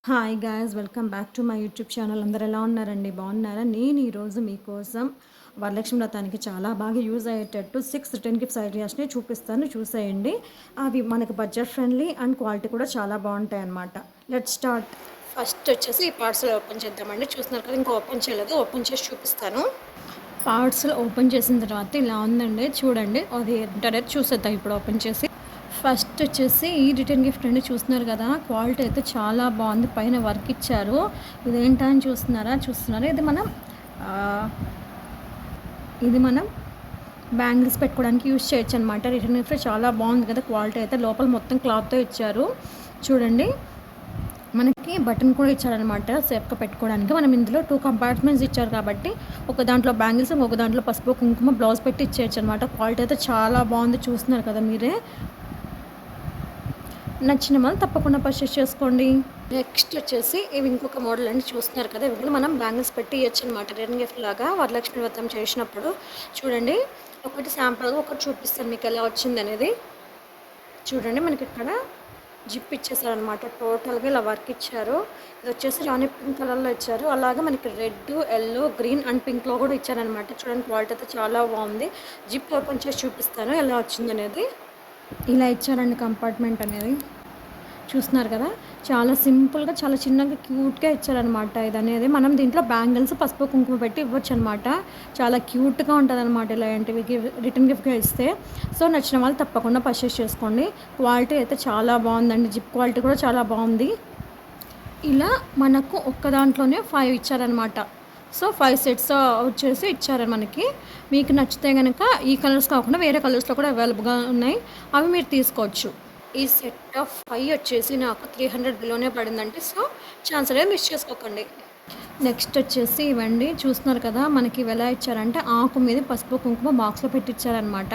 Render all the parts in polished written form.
Hi guys welcome back to my YouTube channel. అందరు ఎలా ఉన్నారండి? బాగున్నారా? నేను ఈరోజు మీకోసం వరలక్ష్మి వ్రతానికి చాలా బాగా యూజ్ అయ్యేటట్టు 6 రిటర్న్ గిఫ్ట్స్ ఐడియాస్ని చూపిస్తాను, చూసేయండి. అవి మనకి బడ్జెట్ ఫ్రెండ్లీ అండ్ క్వాలిటీ కూడా చాలా బాగుంటాయి అన్నమాట. Let's start. ఫస్ట్ వచ్చేసి ఈ పార్సల్ ఓపెన్ చేద్దామండి. చూస్తున్నారు కదా, ఇంకా ఓపెన్ చేయలేదు, ఓపెన్ చేసి చూపిస్తాను. పార్సల్ ఓపెన్ చేసిన తర్వాత ఇలా ఉందండి, చూడండి. అది ఏంటనేది చూసేద్దాం ఇప్పుడు ఓపెన్ చేసి. ఫస్ట్ వచ్చేసి ఈ రిటర్న్ గిఫ్ట్ అండి, చూస్తున్నారు కదా, క్వాలిటీ అయితే చాలా బాగుంది. పైన వర్క్ ఇచ్చారు. ఇదేంటని చూస్తున్నారా ఇది మనం బ్యాంగిల్స్ పెట్టుకోవడానికి యూజ్ చేయొచ్చు అనమాట. రిటర్న్ గిఫ్ట్ చాలా బాగుంది కదా, క్వాలిటీ అయితే. లోపల మొత్తం క్లాత్తో ఇచ్చారు, చూడండి. మనకి బటన్ కూడా ఇచ్చారనమాట సేఫ్గా పెట్టుకోవడానికి. మనం ఇందులో 2 కంపార్ట్మెంట్స్ ఇచ్చారు కాబట్టి ఒక దాంట్లో బ్యాంగిల్స్, ఒక దాంట్లో పసుపు కుంకుమ బ్లౌజ్ పెట్టి ఇచ్చేయచ్చు అనమాట. క్వాలిటీ అయితే చాలా బాగుంది, చూస్తున్నారు కదా మీరే. నచ్చిన వాళ్ళు తప్పకుండా పర్చేస్ చేసుకోండి. నెక్స్ట్ వచ్చేసి ఇవి ఇంకొక మోడల్ అండి, చూస్తున్నారు కదా. ఇవి కూడా మనం బ్యాంగిల్స్ పెట్టి ఇవ్వచ్చు అనమాట, రిటర్న్ గిఫ్ట్ లాగా వరలక్ష్మి వ్రతం చేసినప్పుడు. చూడండి, ఒకటి శాంపుల్గా ఒకటి చూపిస్తాను మీకు ఎలా వచ్చింది అనేది. చూడండి, మనకి ఇక్కడ జిప్ ఇచ్చేసారనమాట. టోటల్గా ఇలా వర్క్ ఇచ్చారు. ఇది వచ్చేసి రాణి పింక్ కలర్లో ఇచ్చారు. అలాగే మనకి రెడ్, ఎల్లో, గ్రీన్ అండ్ పింక్లో కూడా ఇచ్చారనమాట. చూడండి, క్వాలిటీ అయితే చాలా బాగుంది. జిప్ ఓపెన్ చేసి చూపిస్తాను ఎలా వచ్చింది అనేది. ఇలా ఇచ్చారండి కంపార్ట్మెంట్ అనేది, చూస్తున్నారు కదా. చాలా సింపుల్గా, చాలా చిన్నగా, క్యూట్గా ఇచ్చారనమాట. ఇది అనేది మనం దీంట్లో బ్యాంగిల్స్, పసుపు కుంకుమ పెట్టి ఇవ్వచ్చు అనమాట. చాలా క్యూట్గా ఉంటుంది అనమాట ఇలాంటివి రిటర్న్ గిఫ్ట్గా ఇస్తే. సో నచ్చిన వాళ్ళు తప్పకుండా పర్చేస్ చేసుకోండి. క్వాలిటీ అయితే చాలా బాగుందండి, జిప్ క్వాలిటీ కూడా చాలా బాగుంది. ఇలా మనకు ఒక్క దాంట్లోనే 5 ఇచ్చారనమాట. సో 5 సెట్స్ వచ్చేసి ఇచ్చారు మనకి. మీకు నచ్చితే కనుక ఈ కలర్స్ కాకుండా వేరే కలర్స్లో కూడా అవైలబుల్గా ఉన్నాయి, అవి మీరు తీసుకోవచ్చు. ఈ సెట్ ఆఫ్ 5 వచ్చేసి నాకు 300 బిలోనే పడిందంటే, సో ఛాన్స్ అనేది మిస్ చేసుకోకండి. నెక్స్ట్ వచ్చేసి ఇవ్వండి, చూస్తున్నారు కదా. మనకి ఇవి ఎలా ఇచ్చారంటే ఆకు మీద పసుపు కుంకుమ బాక్స్లో పెట్టి ఇచ్చారనమాట.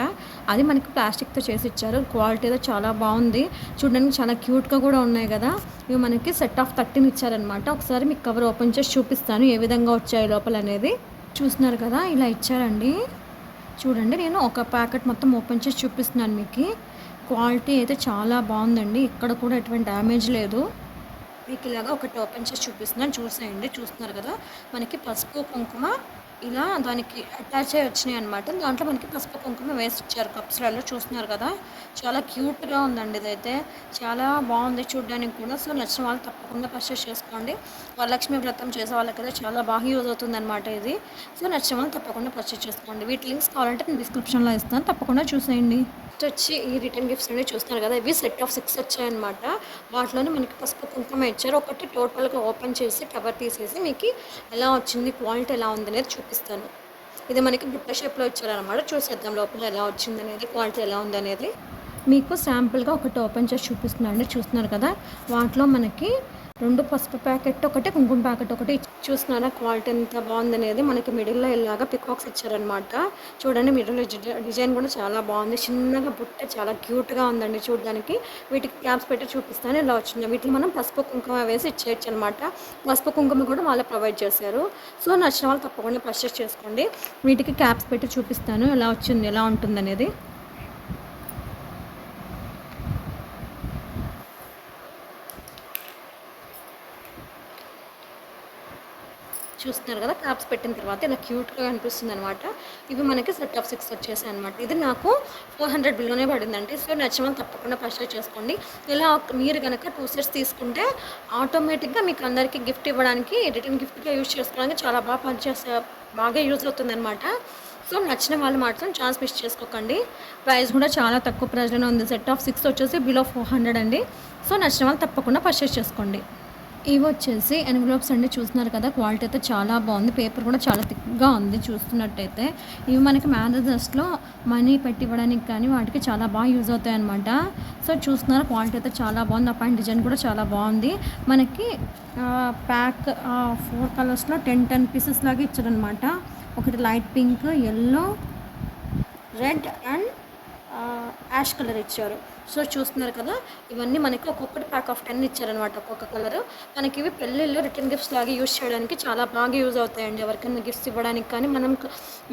అది మనకి ప్లాస్టిక్తో చేసి ఇచ్చారు. క్వాలిటీ అయితే చాలా బాగుంది, చూడడానికి చాలా క్యూట్గా కూడా ఉన్నాయి కదా. ఇవి మనకి సెట్ ఆఫ్ 13 ఇచ్చారనమాట. ఒకసారి మీకు కవర్ ఓపెన్ చేసి చూపిస్తాను ఏ విధంగా వచ్చాయి లోపల అనేది. చూస్తున్నారు కదా, ఇలా ఇచ్చారండి. చూడండి, నేను ఒక ప్యాకెట్ మొత్తం ఓపెన్ చేసి చూపిస్తున్నాను మీకు. క్వాలిటీ అయితే చాలా బాగుందండి, ఇక్కడ కూడా ఎటువంటి డ్యామేజ్ లేదు. మీకు ఇలాగా ఒకటి ఓపెన్ చేసి చూపిస్తున్నాను, చూసేయండి. చూస్తున్నారు కదా, మనకి పసుపు కుంకుమ ఇలా దానికి అటాచ్ అయ్యి వచ్చినాయి అనమాట. దాంట్లో మనకి పసుపు కుంకుమ వేసి ఇచ్చారు కప్స్లలో, చూస్తున్నారు కదా. చాలా క్యూట్గా ఉందండి, ఇదైతే చాలా బాగుంది చూడడానికి కూడా. సో నచ్చిన వాళ్ళు తప్పకుండా పర్చేస్ చేసుకోండి. వరలక్ష్మి వ్రతం చేసే వాళ్ళకైతే చాలా బాగా యూజ్ అవుతుంది అనమాట ఇది. సో నచ్చిన వాళ్ళు తప్పకుండా పర్చేస్ చేసుకోండి. వీటి లింక్స్ కావాలంటే నేను డిస్క్రిప్షన్లో ఇస్తాను, తప్పకుండా చూసేయండి. నెక్స్ట్ వచ్చి ఈ రిటర్న్ గిఫ్ట్స్ అనేవి చూస్తున్నారు కదా, ఇవి సెట్ ఆఫ్ 6 వచ్చాయన్నమాట. వాటిలోనే మనకి పసుపు కుంకుమ ఇచ్చారు. ఒకటి టోటల్గా ఓపెన్ చేసి కవర్ తీసేసి మీకు ఎలా వచ్చింది, క్వాలిటీ ఎలా ఉంది అనేది చూపిస్తాను. ఇది మనకి బుట్ట షేప్లో ఇచ్చారనమాట. చూసేద్దాం లోపల ఎలా వచ్చింది అనేది, క్వాలిటీ ఎలా ఉంది అనేది. మీకు శాంపుల్గా ఒకటి ఓపెన్ చేసి చూపిస్తున్నాను అండి. చూస్తున్నారు కదా, వాటిలో మనకి 2 పసుపు ప్యాకెట్ ఒకటి, కుంకుమ ప్యాకెట్ ఒకటి. చూస్తున్నారా క్వాలిటీ ఎంత బాగుందనేది. మనకి మిడిల్లో ఇలాగా పికాక్స్ ఇచ్చారనమాట. చూడండి, మిడిల్లో డిజైన్ కూడా చాలా బాగుంది. చిన్నగా బుట్ట చాలా క్యూట్గా ఉందండి చూడడానికి. వీటికి క్యాప్స్ పెట్టి చూపిస్తాను ఎలా వచ్చిందో. వీటిని మనం పసుపు కుంకుమ వేసి ఇచ్చేయచ్చు అనమాట. పసుపు కుంకుమ కూడా వాళ్ళే ప్రొవైడ్ చేశారు. సో నచ్చిన వాళ్ళు తప్పకుండా పర్చేస్ చేసుకోండి. వీటికి క్యాప్స్ పెట్టి చూపిస్తాను ఎలా వచ్చింది, ఎలా ఉంటుంది అనేది. చూస్తున్నారు కదా, క్యాప్స్ పెట్టిన తర్వాత ఇలా క్యూట్గా అనిపిస్తుంది అనమాట. ఇవి మనకి సెట్ ఆఫ్ 6 వచ్చేసాయి అనమాట. ఇది నాకు 400 బిల్లోనే పడిందండి. సో నచ్చిన వాళ్ళు తప్పకుండా పర్చేస్ చేసుకోండి. ఇలా మీరు కనుక 2 సెట్స్ తీసుకుంటే ఆటోమేటిక్గా మీకు అందరికీ గిఫ్ట్ ఇవ్వడానికి, రిటర్న్ గిఫ్ట్గా యూజ్ చేసుకోవడానికి చాలా బాగా యూజ్ అవుతుంది అనమాట. సో నచ్చిన వాళ్ళు మాత్రం ఛాన్స్ మిస్ చేసుకోకండి. ప్రైస్ కూడా చాలా తక్కువ ప్రైస్లోనే ఉంది. సెట్ ఆఫ్ 6 వచ్చేసి బిలో 400 అండి. సో నచ్చిన వాళ్ళు తప్పకుండా పర్చేస్ చేసుకోండి. ఇవి వచ్చేసి ఎన్వలప్స్ అండి, చూస్తున్నారు కదా. క్వాలిటీ అయితే చాలా బాగుంది, పేపర్ కూడా చాలా థిక్గా ఉంది చూస్తున్నట్టయితే. ఇవి మనకి మ్యారేజెస్లో మనీ పెట్టి ఇవ్వడానికి కానీ వాటికి చాలా బాగా యూజ్ అవుతాయి అనమాట. సో చూస్తున్నారు, క్వాలిటీ అయితే చాలా బాగుంది. ఆ పైన డిజైన్ కూడా చాలా బాగుంది. మనకి ప్యాక్ 4 కలర్స్లో 10 పీసెస్ లాగా ఇచ్చారనమాట. ఒకటి light pink, yellow, red and ash colour ఇచ్చారు. సో చూస్తున్నారు కదా, ఇవన్నీ మనకి ఒక్కొక్కటి ప్యాక్ ఆఫ్ 10 ఇచ్చారనమాట ఒక్కొక్క కలరు. మనకి ఇవి పెళ్ళిళ్ళు రిటర్న్ గిఫ్ట్స్ లాగా యూస్ చేయడానికి చాలా బాగా యూజ్ అవుతాయండి. ఎవరికైనా గిఫ్ట్స్ ఇవ్వడానికి కానీ మనం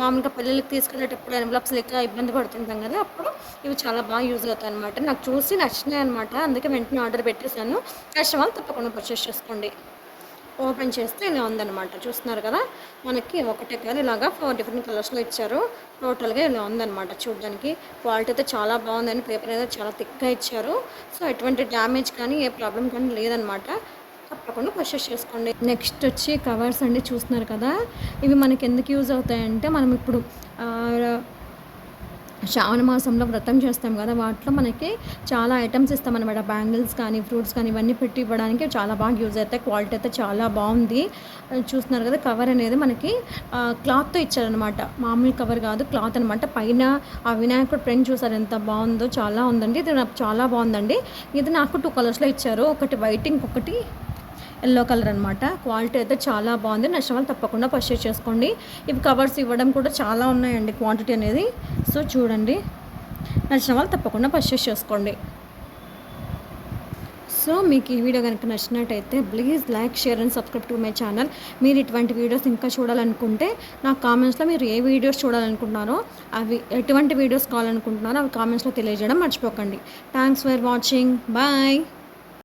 మామూలుగా పెళ్ళిళ్ళకి తీసుకెళ్ళేటప్పుడు ఎన్వలప్స్ లేక ఇబ్బంది పడుతుంటాం కదా, అప్పుడు ఇవి చాలా బాగా యూజ్ అవుతాయి అనమాట. నాకు చూసి నచ్చినాయి అనమాట, అందుకే వెంటనే ఆర్డర్ పెట్టేశాను. నచ్చిన వాళ్ళు తప్పకుండా పర్చేస్ చేసుకోండి. ఓపెన్ చేస్తే ఇలా ఉందన్నమాట. చూస్తున్నారు కదా, మనకి ఒకటే కలర్ ఇలాగా 4 డిఫరెంట్ కలర్స్లో ఇచ్చారు. టోటల్గా ఇలా ఉందన్నమాట. చూడడానికి క్వాలిటీ అయితే చాలా బాగుందని, పేపర్ అయితే చాలా థిక్గా ఇచ్చారు. సో ఎటువంటి డ్యామేజ్ కానీ ఏ ప్రాబ్లం కానీ లేదనమాట. తప్పకుండా పర్చేస్ చేసుకోండి. నెక్స్ట్ వచ్చి కవర్స్ అండి. చూస్తున్నారు కదా, ఇవి మనకి ఎందుకు యూజ్ అవుతాయంటే, మనం ఇప్పుడు శ్రావణ మాసంలో వ్రతం చేస్తాం కదా, వాటిలో మనకి చాలా ఐటమ్స్ ఇస్తామన్నమాట. బ్యాంగిల్స్ కానీ ఫ్రూట్స్ కానీ ఇవన్నీ పెట్టి ఇవ్వడానికి చాలా బాగా యూజ్ అవుతాయి. క్వాలిటీ అయితే చాలా బాగుంది. చూస్తున్నారు కదా, కవర్ అనేది మనకి క్లాత్తో ఇచ్చారనమాట. మామూలు కవర్ కాదు, క్లాత్ అనమాట. పైన ఆ వినాయకుడు ప్రింట్ చూసారు ఎంత బాగుందో, చాలా ఉందండి. ఇది నాకు చాలా బాగుందండి. ఇది నాకు 2 కలర్స్లో ఇచ్చారు, ఒకటి వైట్ ఇంకొకటి ఎల్లో కలర్ అనమాట. క్వాలిటీ అయితే చాలా బాగుంది. నచ్చిన వాళ్ళు తప్పకుండా పర్చేస్ చేసుకోండి. ఇవి కవర్స్ ఇవ్వడం కూడా చాలా ఉన్నాయండి క్వాంటిటీ అనేది. సో చూడండి, నచ్చిన వాళ్ళు తప్పకుండా పర్చేస్ చేసుకోండి. సో మీకు ఈ వీడియో కనుక నచ్చినట్టయితే please like, share and subscribe to my channel. మీరు ఇటువంటి వీడియోస్ ఇంకా చూడాలనుకుంటే నాకు కామెంట్స్లో మీరు ఏ వీడియోస్ చూడాలనుకుంటున్నారో, అవి ఎటువంటి వీడియోస్ కావాలనుకుంటున్నారో అవి కామెంట్స్లో తెలియజేయడం మర్చిపోకండి. Thanks for watching. బాయ్.